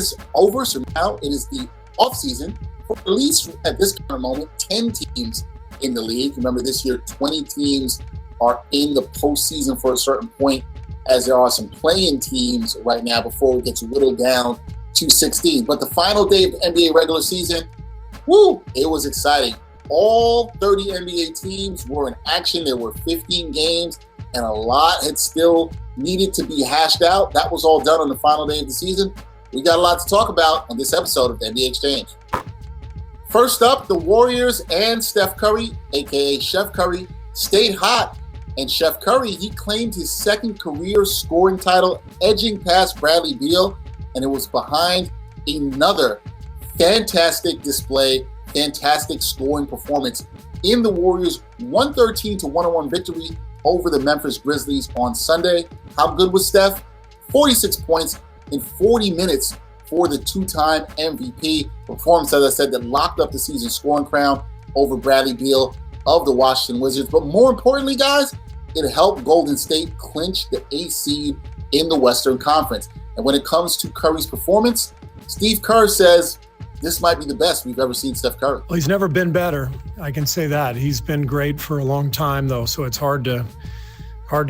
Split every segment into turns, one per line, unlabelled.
is over, so now it is the offseason for at least at this current moment, 10 teams in the league. Remember, this year, 20 teams are in the postseason for a certain point, as there are some play-in teams right now before we get to whittle down to 16. But the final day of the NBA regular season, woo, it was exciting. All 30 NBA teams were in action. There were 15 games, and a lot had still needed to be hashed out. That was all done on the final day of the season. We got a lot to talk about on this episode of the NBA Exchange. First up, the Warriors and Steph Curry, aka Chef Curry, stayed hot. And Chef Curry, he claimed his second career scoring title, edging past Bradley Beal, and it was behind another fantastic display, fantastic scoring performance in the Warriors' 113-101 victory over the Memphis Grizzlies on Sunday. How good was Steph? 46 points in 40 minutes for the two-time MVP. Performance, as I said, that locked up the season scoring crown over Bradley Beal of the Washington Wizards. But more importantly, guys, it helped Golden State clinch the 8th seed in the Western Conference. And when it comes to Curry's performance, Steve Kerr says this might be the best we've ever seen Steph Curry.
Well, he's never been better. I can say that. He's been great for a long time, though, so it's hard to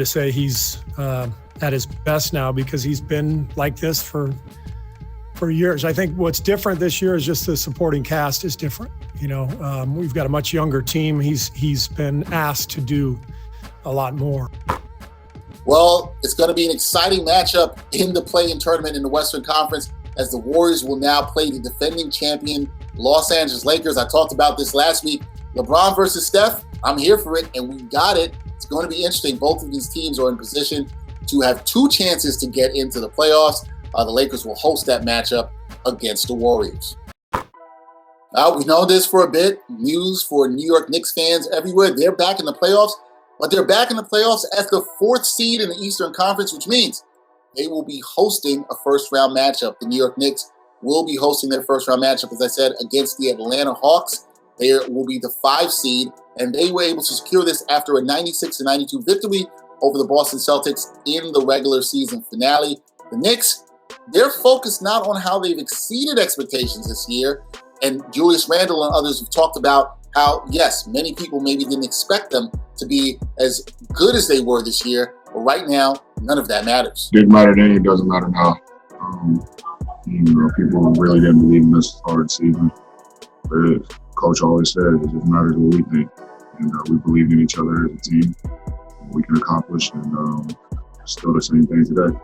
say he's at his best now, because he's been like this for years. I think what's different this year is just the supporting cast is different. You know, we've got a much younger team. He's been asked to do a lot more.
Well, it's going to be an exciting matchup in the play-in tournament in the Western Conference, as the Warriors will now play the defending champion Los Angeles Lakers. I talked about this last week. LeBron versus Steph. I'm here for it, and we got it. It's going to be interesting. Both of these teams are in position to have two chances to get into the playoffs. The Lakers will host that matchup against the Warriors. We've known this for a bit. News for New York Knicks fans everywhere. They're back in the playoffs, but they're back in the playoffs as the 4th seed in the Eastern Conference, which means they will be hosting a first-round matchup. The New York Knicks will be hosting their first-round matchup, as I said, against the Atlanta Hawks. They will be the 5 seed, and they were able to secure this after a 96-92 victory over the Boston Celtics in the regular season finale. The Knicks, they're focused not on how they've exceeded expectations this year, and Julius Randle and others have talked about how, yes, many people maybe didn't expect them to be as good as they were this year, but right now, none of that matters.
Didn't matter then, it doesn't matter now. People really didn't believe in us hard season. But Coach always said, it just matters what we think. And we believe in each other as a team. We can accomplish, and still the same thing today.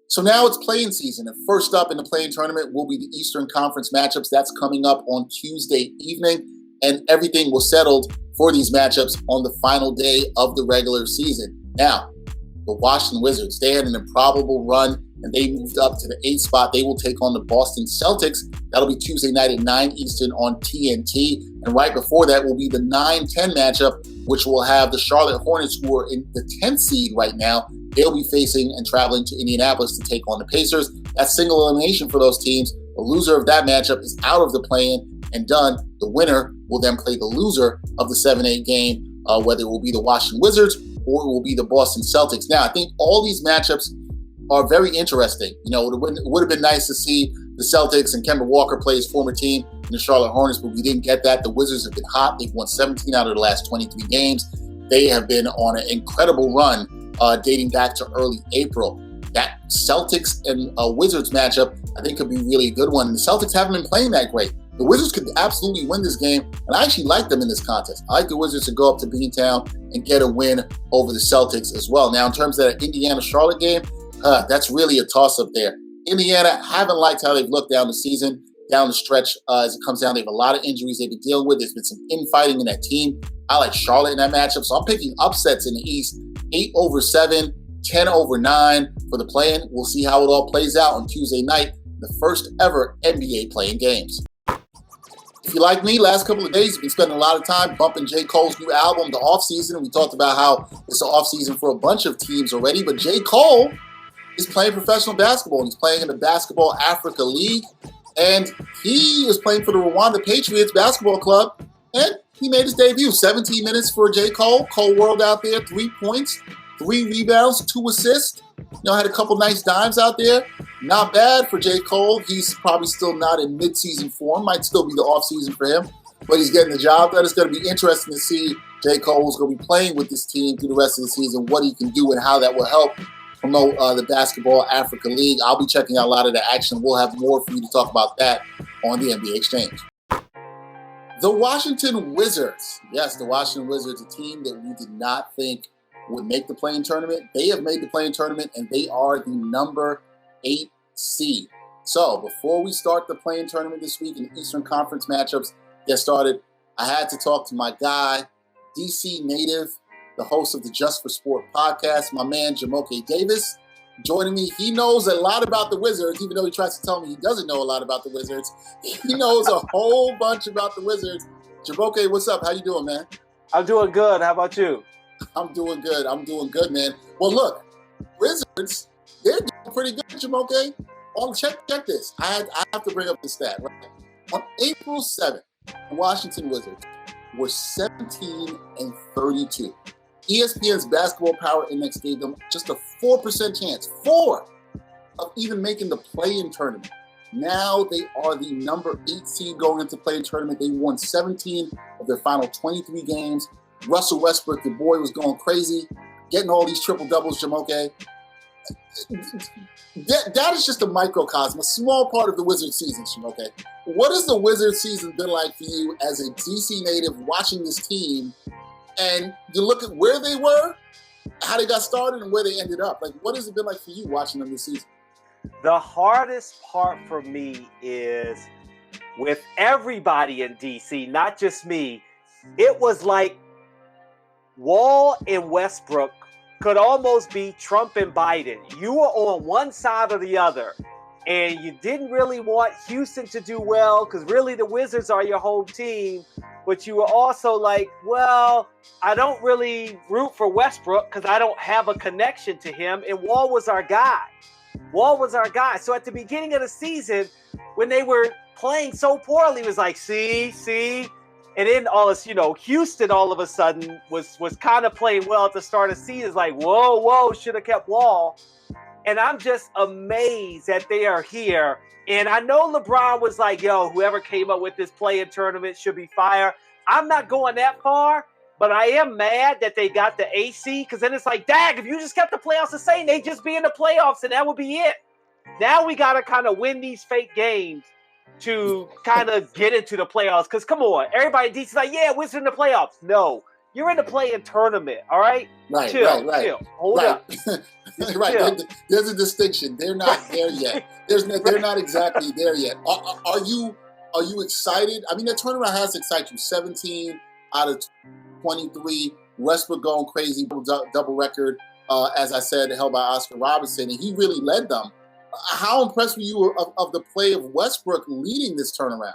So now it's play-in season, and first up in the play-in tournament will be the Eastern Conference matchups. That's coming up on Tuesday evening, and everything was settled for these matchups on the final day of the regular season. Now, the Washington Wizards, they had an improbable run, and they moved up to the 8th spot. They will take on the Boston Celtics. That'll be Tuesday night at 9 Eastern on TNT. And right before that will be the 9-10 matchup, which will have the Charlotte Hornets, who are in the 10th seed right now. They'll be facing and traveling to Indianapolis to take on the Pacers. That's single elimination for those teams. The loser of that matchup is out of the play-in and done. The winner will then play the loser of the 7-8 game, whether it will be the Washington Wizards or it will be the Boston Celtics. Now, I think all these matchups are very interesting. You know, it would have been nice to see the Celtics and Kemba Walker play his former team in the Charlotte Hornets, but we didn't get that. The Wizards have been hot. They've won 17 out of the last 23 games. They have been on an incredible run dating back to early April. That Celtics and Wizards matchup, I think, could be really a good one. And the Celtics haven't been playing that great. The Wizards could absolutely win this game, and I actually like them in this contest. I like the Wizards to go up to Beantown and get a win over the Celtics as well. Now, in terms of that Indiana-Charlotte game, that's really a toss-up there. Indiana haven't liked how they've looked down the season, down the stretch as it comes down. They have a lot of injuries they've been dealing with. There's been some infighting in that team. I like Charlotte in that matchup, so I'm picking upsets in the East, 8-7, 10-9 for the play-in. We'll see how it all plays out on Tuesday night, the first ever NBA play-in games. If you like me, last couple of days, you've been spending a lot of time bumping J. Cole's new album, The Offseason. We talked about how it's the offseason for a bunch of teams already, but J. Cole is playing professional basketball, and he's playing in the Basketball Africa League, and he is playing for the Rwanda Patriots Basketball Club, and he made his debut. 17 minutes for J. Cole. Cole World out there, 3 points, 3 rebounds, 2 assists. You know, had a couple nice dimes out there. Not bad for J. Cole. He's probably still not in mid-season form. Might still be the off-season for him, but he's getting the job done. It's going to be interesting to see J. Cole's going to be playing with this team through the rest of the season, what he can do and how that will help promote the Basketball Africa League. I'll be checking out a lot of the action. We'll have more for you to talk about that on the NBA Exchange. The Washington Wizards. Yes, the Washington Wizards, a team that we did not think would make the play-in tournament. They have made the play-in tournament, and they are the number 8 seed. So before we start the play-in tournament this week and the Eastern Conference matchups get started, I had to talk to my guy, DC native, the host of the Just for Sport podcast, my man Jumoke Davis, joining me. He knows a lot about the Wizards, even though he tries to tell me he doesn't know a lot about the Wizards. He knows a whole bunch about the Wizards. Jumoke, what's up? How you doing, man?
I'm doing good. How about you?
I'm doing good, man. Well, look, Wizards, they're doing pretty good, Jumoke. Oh, check this. I have to bring up the stat. Right? On April 7th, the Washington Wizards were 17-32. ESPN's Basketball Power Index gave them just a 4% chance, of even making the play-in tournament. Now they are the number 8 seed going into play-in tournament. They won 17 of their final 23 games. Russell Westbrook, the boy, was going crazy, getting all these triple-doubles, Jumoke. That is just a microcosm, a small part of the Wizards season, Jumoke. What has the Wizards season been like for you as a DC native watching this team? And you look at where they were, how they got started, and where they ended up. Like, what has it been like for you watching them this season?
The hardest part for me is with everybody in DC, not just me, it was like Wall and Westbrook could almost be Trump and Biden. You were on one side or the other, and you didn't really want Houston to do well because really the Wizards are your home team, but you were also like, well, I don't really root for Westbrook because I don't have a connection to him, and Wall was our guy. So at the beginning of the season, when they were playing so poorly, it was like, see, and then Houston all of a sudden was kind of playing well at the start of the season. It's like, whoa, should have kept Wall. And I'm just amazed that they are here. And I know LeBron was like, yo, whoever came up with this play-in tournament should be fired. I'm not going that far, but I am mad that they got the AC, because then it's like, dag, if you just kept the playoffs the same, they'd just be in the playoffs and that would be it. Now we got to kind of win these fake games to kind of get into the playoffs. Because come on, everybody in DC's like, yeah, Wizards in the playoffs. No, you're in the play-in tournament, all right?
Right.
Chill. Hold up.
Right.
Chill.
There's a distinction. They're not there yet. They're not exactly there yet. Are you excited? I mean, the turnaround has to excite you. 17 out of 23. Westbrook going crazy, double record, as I said, held by Oscar Robertson, and he really led them. How impressed were you of the play of Westbrook leading this turnaround?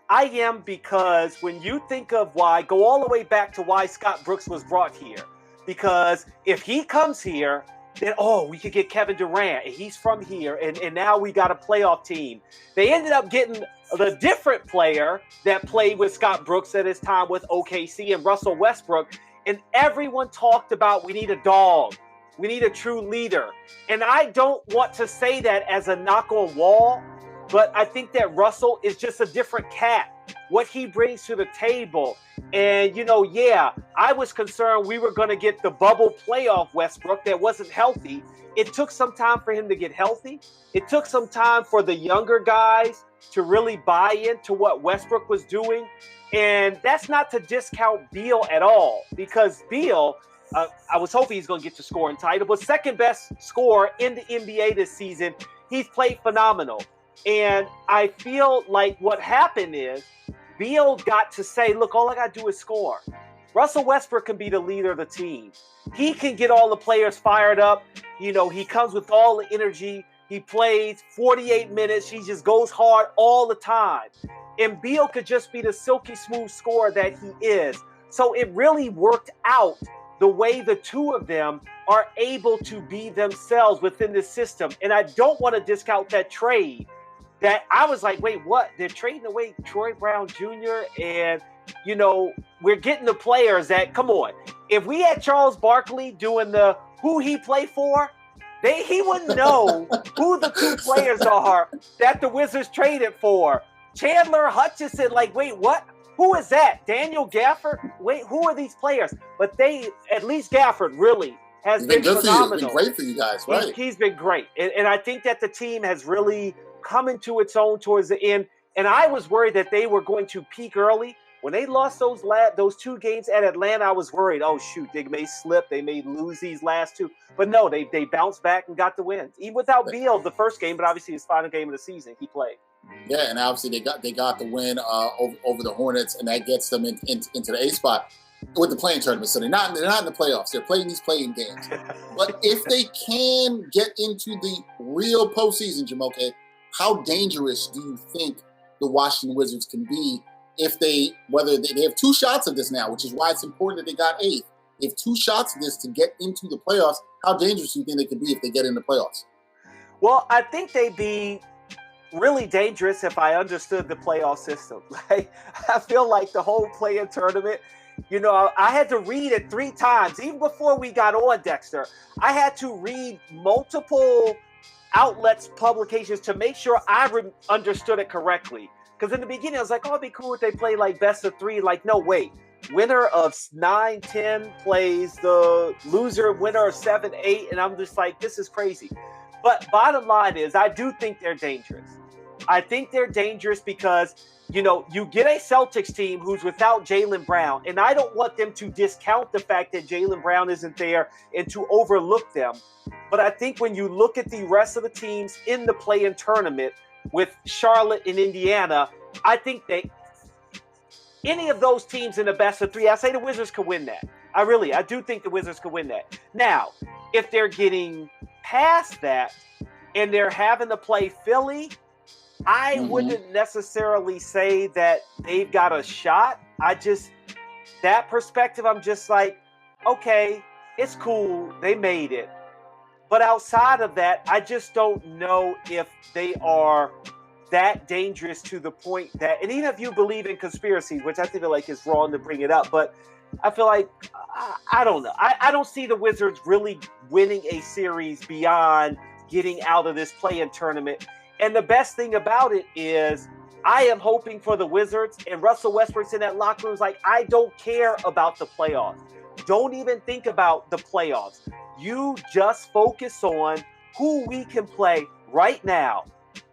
I am, because when you think of why, go all the way back to why Scott Brooks was brought here. Because if he comes here, then, we could get Kevin Durant, and he's from here, and now we got a playoff team. They ended up getting the different player that played with Scott Brooks at his time with OKC and Russell Westbrook, and everyone talked about we need a dog. We need a true leader. And I don't want to say that as a knock on Wall, but I think that Russell is just a different cat. What he brings to the table. And, I was concerned we were going to get the bubble playoff Westbrook that wasn't healthy. It took some time for him to get healthy. It took some time for the younger guys to really buy into what Westbrook was doing. And that's not to discount Beal at all, because Beal, I was hoping he's going to get the scoring title, but second best scorer in the NBA this season. He's played phenomenal. And I feel like what happened is Beal got to say, look, all I got to do is score. Russell Westbrook can be the leader of the team. He can get all the players fired up. He comes with all the energy. He plays 48 minutes. He just goes hard all the time. And Beal could just be the silky smooth scorer that he is. So it really worked out the way the two of them are able to be themselves within the system. And I don't want to discount that trade. That I was like, wait, what? They're trading away Troy Brown Jr. and, we're getting the players that, come on. If we had Charles Barkley doing the who he play for, He wouldn't know who the two players are that the Wizards traded for. Chandler, Hutchison, like, wait, what? Who is that? Daniel Gafford? Wait, who are these players? But at least Gafford really has been
good
phenomenal.
For you. He's been great for you guys, right?
He's been great. And I think that the team has really come into its own towards the end. And I was worried that they were going to peak early. When they lost those 2 games at Atlanta, I was worried, oh, shoot, they may slip. They may lose these last 2. But no, they bounced back and got the win. Even without Beal the first game, but obviously his final game of the season, he played.
Yeah, and obviously they got the win over the Hornets, and that gets them into the 8th spot with the playing tournament. So they're not in the playoffs. They're playing these playing games. But if they can get into the real postseason, Jumoke, how dangerous do you think the Washington Wizards can be if they have 2 shots of this now, which is why it's important that they got 8th. They have 2 shots of this to get into the playoffs. How dangerous do you think they could be if they get in the playoffs?
Well, I think they'd be really dangerous if I understood the playoff system. Like, I feel like the whole play-in tournament, I had to read it 3 times. Even before we got on, Dexter, I had to read multiple outlets, publications to make sure I understood it correctly. Because in the beginning, I was like, oh, it'd be cool if they play like best of 3. Like, no, wait. Winner of 9, 10 plays the loser, winner of 7, 8. And I'm just like, this is crazy. But bottom line is, I do think they're dangerous. I think they're dangerous because, you get a Celtics team who's without Jaylen Brown. And I don't want them to discount the fact that Jaylen Brown isn't there and to overlook them. But I think when you look at the rest of the teams in the play-in tournament, with Charlotte and Indiana, I think any of those teams in the best of 3, I say the Wizards could win that. I do think the Wizards could win that. Now, if they're getting past that and they're having to play Philly, I wouldn't necessarily say that they've got a shot. That perspective, I'm just like, okay, it's cool. They made it. But outside of that, I just don't know if they are that dangerous to the point that, and even if you believe in conspiracies, which I feel like is wrong to bring it up, but I feel like, I don't know. I don't see the Wizards really winning a series beyond getting out of this play-in tournament. And the best thing about it is I am hoping for the Wizards, and Russell Westbrook's in that locker room is like, I don't care about the playoffs. Don't even think about the playoffs. You just focus on who we can play right now.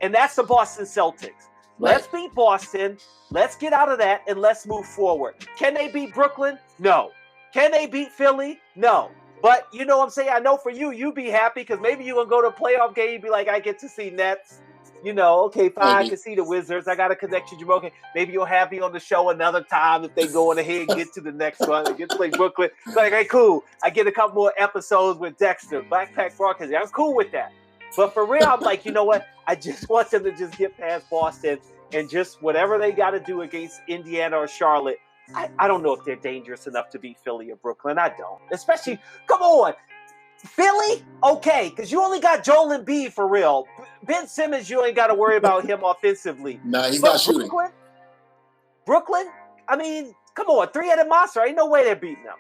And that's the Boston Celtics. Right. Let's beat Boston. Let's get out of that and let's move forward. Can they beat Brooklyn? No. Can they beat Philly? No. But you know what I'm saying? I know for you'd be happy because maybe you're going to go to a playoff game and be like, I get to see Nets. Okay, fine, I can see the Wizards. I got a connection, Jumoke. Maybe you'll have me on the show another time if they go on ahead and get to the next one and get to play Brooklyn. It's like, hey, cool. I get a couple more episodes with Dexter, Blackpack Broadcasting. I'm cool with that. But for real, I'm like, you know what? I just want them to just get past Boston and just whatever they got to do against Indiana or Charlotte. I don't know if they're dangerous enough to beat Philly or Brooklyn. I don't. Especially, come on. Philly? Okay, because you only got Joel Embiid for real. Ben Simmons, you ain't got to worry about him offensively.
Nah, he's not shooting.
Brooklyn? I mean, come on. 3-headed monster. Ain't no way they're beating them.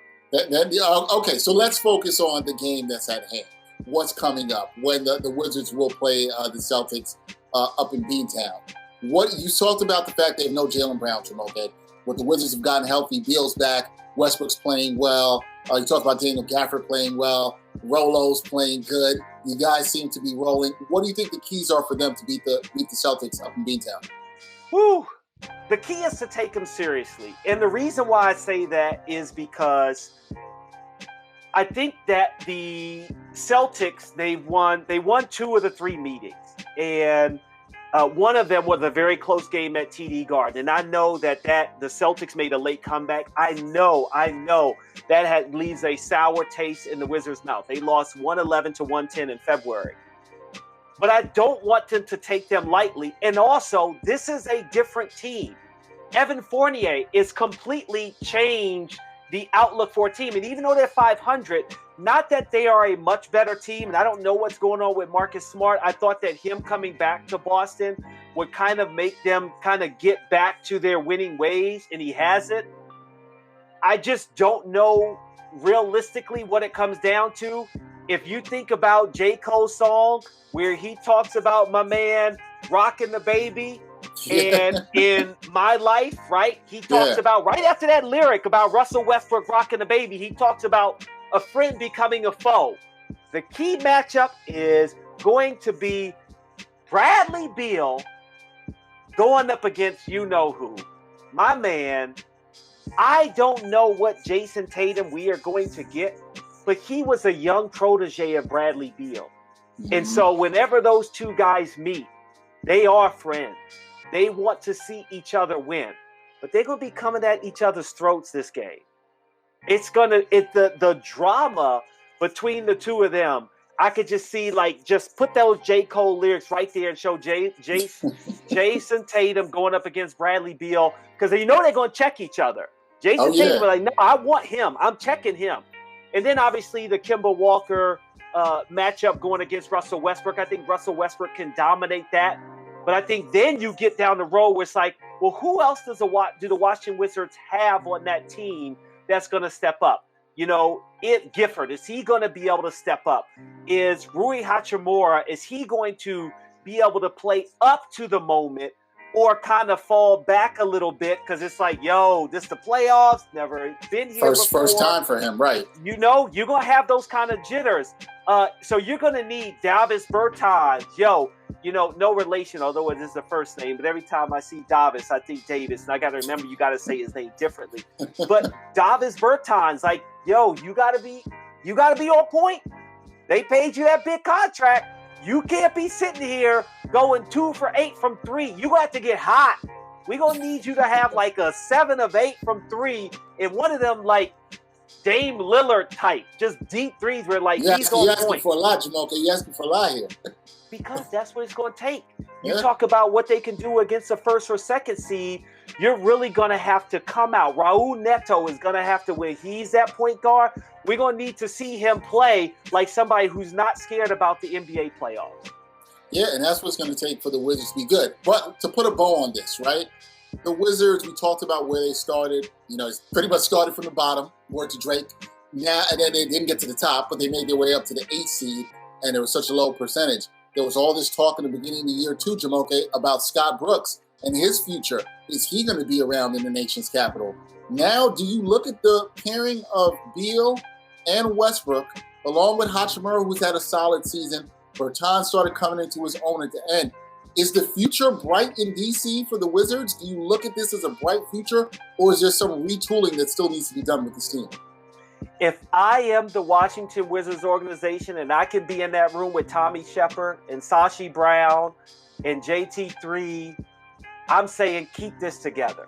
Okay, so let's focus on the game that's at hand. What's coming up when the Wizards will play the Celtics up in Beantown. You talked about the fact they have no Jaylen Brown, Jumoke. But the Wizards have gotten healthy. Beal's back. Westbrook's playing well. You talked about Daniel Gafford playing well. Rolo's playing good. You guys seem to be rolling. What do you think the keys are for them to beat the Celtics up in Beantown?
Woo! The key is to take them seriously. And the reason why I say that is because I think that the Celtics, they won 2 of the 3 meetings. And one of them was a very close game at TD Garden. And I know that the Celtics made a late comeback. I know that leaves a sour taste in the Wizards' mouth. They lost 111 to 110 in February. But I don't want them to take them lightly. And also, this is a different team. Evan Fournier is completely changed the outlook for a team. And even though they're 500, not that they are a much better team, and I don't know what's going on with Marcus Smart. I thought that him coming back to Boston would kind of make them kind of get back to their winning ways, and he hasn't. I just don't know realistically what it comes down to. if you think about J. Cole's song where he talks about my man rocking the baby, and in My Life, right, he talks about, right after that lyric about Russell Westbrook rocking the baby, he talks about a friend becoming a foe. The key matchup is going to be Bradley Beal going up against you-know-who. My man, I don't know what Jason Tatum we are going to get, but he was a young protege of Bradley Beal. Mm-hmm. And so whenever those two guys meet, they are friends. They want to see each other win, but they're going to be coming at each other's throats this game. The drama between the two of them, I could just see, like, just put those J. Cole lyrics right there and show Jason Tatum going up against Bradley Beal, because you know they're going to check each other. Tatum was like, no, I want him. I'm checking him. And then obviously the Kemba Walker matchup going against Russell Westbrook. I think Russell Westbrook can dominate that. But I think then you get down the road where it's like, well, who else do the Washington Wizards have on that team that's going to step up? You know, Gifford, is he going to be able to step up? Is Rui Hachimura, is he going to be able to play up to the moment or kind of fall back a little bit? Because it's like, yo, this the playoffs, never been here before.
First time for him, right.
You know, you're going to have those kind of jitters. So you're going to need Davis Bertans. Yo, you know, no relation, although it is the first name. But every time I see Davis, I think Davis. And I got to remember, you got to say his name differently. But Davis Bertans, like, yo, you got to be on point. They paid you that big contract. You can't be sitting here going 2 for 8 from 3. You got to get hot. We're going to need you to have like a 7 of 8 from 3. And one of them, like, Dame Lillard type, just deep threes where, like, he's on point.
You're asking for a lot, Jumoke. You're asking for a lot here.
Because that's what it's going to take. You talk about what they can do against the first or second seed, you're really going to have to come out. Raul Neto is going to have to, when he's that point guard, we're going to need to see him play like somebody who's not scared about the NBA playoffs.
Yeah, and that's what it's going to take for the Wizards to be good. But to put a bow on this, right? The Wizards, we talked about where they started. You know, it's pretty much started from the bottom, word to Drake. Now, and then they didn't get to the top, but they made their way up to the 8th seed, and it was such a low percentage. There was all this talk in the beginning of the year, too, Jumoke, about Scott Brooks and his future. Is he going to be around in the nation's capital? Now, do you look at the pairing of Beal and Westbrook, along with Hachimura, who's had a solid season? Bertans started coming into his own at the end. Is the future bright in D.C. for the Wizards? Do you look at this as a bright future, or is there some retooling that still needs to be done with this team?
If I am the Washington Wizards organization and I can be in that room with Tommy Shepard and Sashi Brown and JT3, I'm saying keep this together.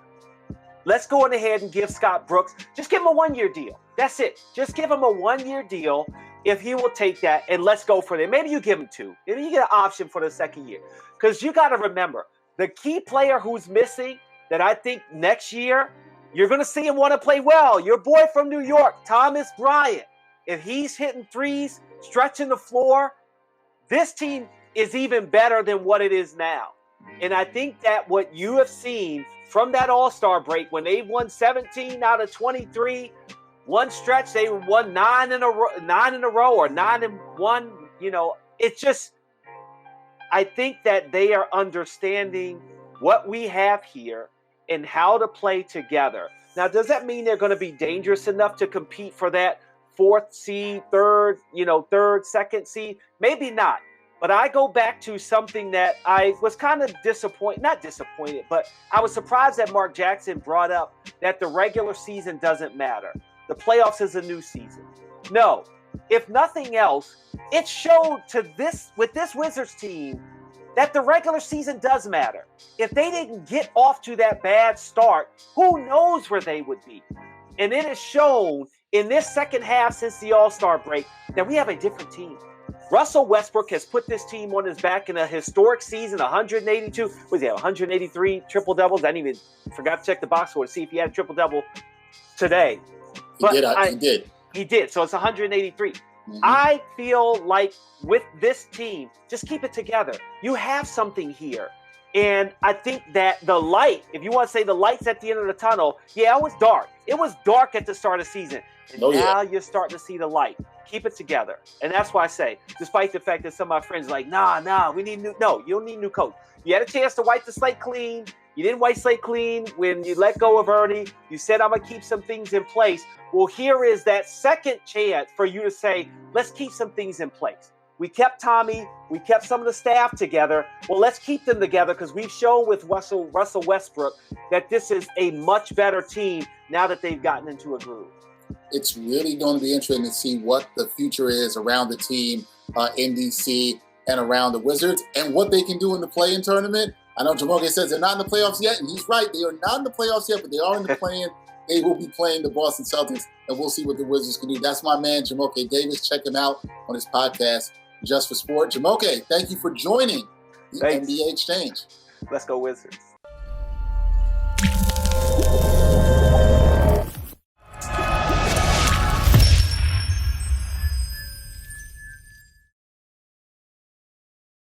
Let's go on ahead and give Scott Brooks, just give him a 1-year deal. That's it. Just give him a 1-year deal if he will take that, and let's go for it. Maybe you give him 2. Maybe you get an option for the second year. Because you got to remember, the key player who's missing that I think next year, you're going to see him want to play well. Your boy from New York, Thomas Bryant. If he's hitting threes, stretching the floor, this team is even better than what it is now. And I think that what you have seen from that All-Star break, when they won 17 out of 23, one stretch they won 9 in a row or 9 and 1. You know, it's just, I think that they are understanding what we have here and how to play together. Now, does that mean they're going to be dangerous enough to compete for that 4th seed, 3rd, second seed? Maybe not. But I go back to something that I was kind of not disappointed, but I was surprised that Mark Jackson brought up that the regular season doesn't matter. The playoffs is a new season. No, if nothing else, it showed with this Wizards team that the regular season does matter. If they didn't get off to that bad start, who knows where they would be? And it has shown in this second half since the All-Star break that we have a different team. Russell Westbrook has put this team on his back in a historic season, 182, 183 triple-doubles. I didn't even forgot to check the box score to see if he had a triple-double today.
He did.
He did, so it's 183.
Mm-hmm.
I feel like with this team, just keep it together. You have something here. And I think that the light, if you want to say the light's at the end of the tunnel, yeah, it was dark. It was dark at the start of the season. And now you're starting to see the light. Keep it together. And that's why I say, despite the fact that some of my friends are like, nah, we need new. No, you don't need a new coach. You had a chance to wipe the slate clean. You didn't wipe slate clean when you let go of Ernie. You said, I'm going to keep some things in place. Well, here is that second chance for you to say, let's keep some things in place. We kept Tommy. We kept some of the staff together. Well, let's keep them together because we've shown with Russell Westbrook that this is a much better team now that they've gotten into a groove.
It's really going to be interesting to see what the future is around the team in DC and around the Wizards and what they can do in the play-in tournament. I know Jumoke says they're not in the playoffs yet, and he's right. They are not in the playoffs yet, but they are in the play-in. They will be playing the Boston Celtics, and we'll see what the Wizards can do. That's my man, Jumoke Davis. Check him out on his podcast, Just for Sport. Jumoke, thank you for joining the NBA Exchange.
Let's go Wizards.